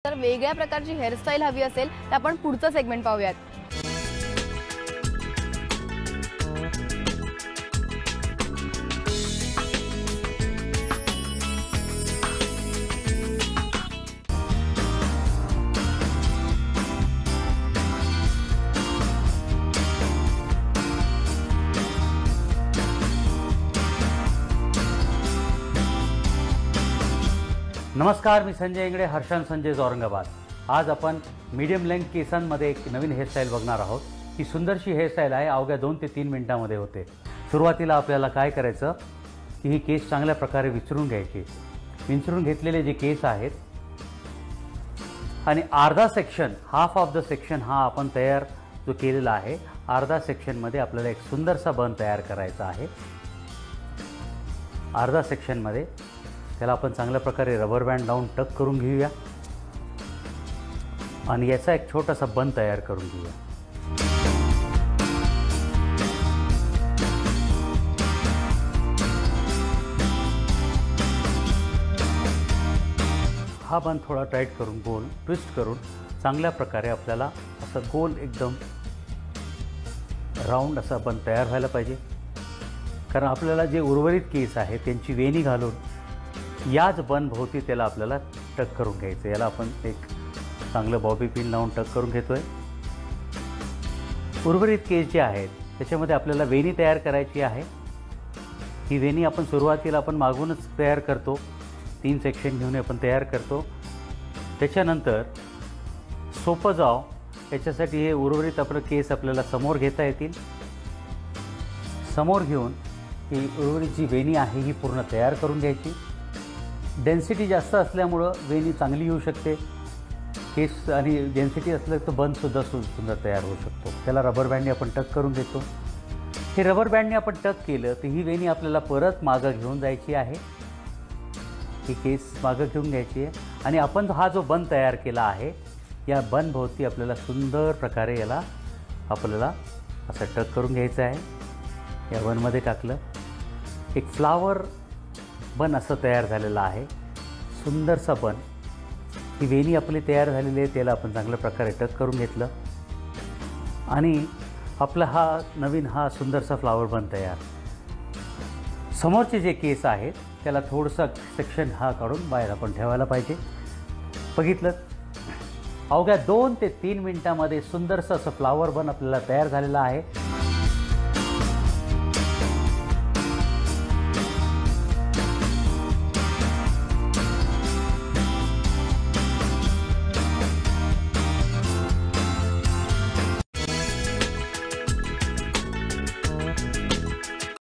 तर वेगळ्या प्रकारची हेअरस्टाईल हवी असेल तर आपण पुढचं सेगमेंट पाहूयात। नमस्कार, मी संजय इंगडे, हर्षण संजय औरंगाबाद। आज आपण मीडियम लेंथ केसांमध्ये एक नवीन हेअरस्टाईल बघणार आहोत। ही सुंदरशी हेअरस्टाईल आहे, अवघ्या 2 ते 3 मिनिटांमध्ये होते। सुरुवातीला आपल्याला काय करायचं की ही केस चांगल्या प्रकारे विचरून घ्यायची। विचरून घेतलेले जे केस आहेत आणि अर्धा section, half of the section हा आपण तयार जो केलेला आहे, अर्धा सेक्शनमध्ये आपल्याला एक सुंदरसा बन तयार करायचा आहे। अर्धा सेक्शनमध्ये त्याला आपण चांगल्या प्रकारे रबर बँड लावून टक करून घेऊया आणि याचा एक छोटासा बन तयार करून घेऊया। हा बन थोडा टाईट करून गोल ट्विस्ट करून चांगल्या प्रकारे आपल्याला असं गोल एकदम राऊंड असा बन तयार व्हायला पाहिजे। कारण आपल्याला जे उर्वरित केस आहे त्यांची वेणी घालून याच बन भोवती त्याला आपल्याला टक करून घ्यायचं। याला आपण एक चांगलं बॉबी पिन लावून टक करून घेतोय। उर्वरित केस जे आहेत त्याच्यामध्ये आपल्याला वेणी तयार करायची आहे। ही वेणी आपण सुरुवातीला आपण मागूनच तयार करतो, 3 सेक्शन घेऊन आपण तयार करतो। त्याच्यानंतर सोपं जाव याच्यासाठी हे उर्वरित आपलं केस आपल्याला समोर घेता येतील। समोर घेऊन ही उर्वरित जी वेणी आहे ही पूर्ण तयार करून घ्यायची। डेन्सिटी जास्त असल्यामुळं वेणी चांगली येऊ शकते केस, आणि डेन्सिटी असलं तर बनसुद्धा सुंदर तयार होऊ शकतो। त्याला रबर बँडने आपण टक करून घेतो। हे रबर बँडने आपण टक केलं तर ही वेणी आपल्याला परत मागं घेऊन जायची आहे। ही केस मागं घेऊन घ्यायची आहे आणि आपण हा जो बन तयार केला आहे या बन भोवती आपल्याला सुंदर प्रकारे याला आपल्याला असं टक करून घ्यायचं आहे। या बनमध्ये टाकलं एक फ्लावर बन असं तयार झालेलं आहे, सुंदरसा बन। ही वेणी आपली तयार झालेली आहे, त्याला आपण चांगल्या प्रकारे टक करून घेतलं आणि आपला हा नवीन हा सुंदरसा फ्लावर बन तयार। समोरचे जे केस आहेत त्याला थोडंसं सेक्शन हा काढून बाहेर आपण ठेवायला पाहिजे। बघितलं, अवघ्या 2 ते 3 मिनिटांमध्ये सुंदरसं असं फ्लावर बन आपल्याला तयार झालेलं आहे।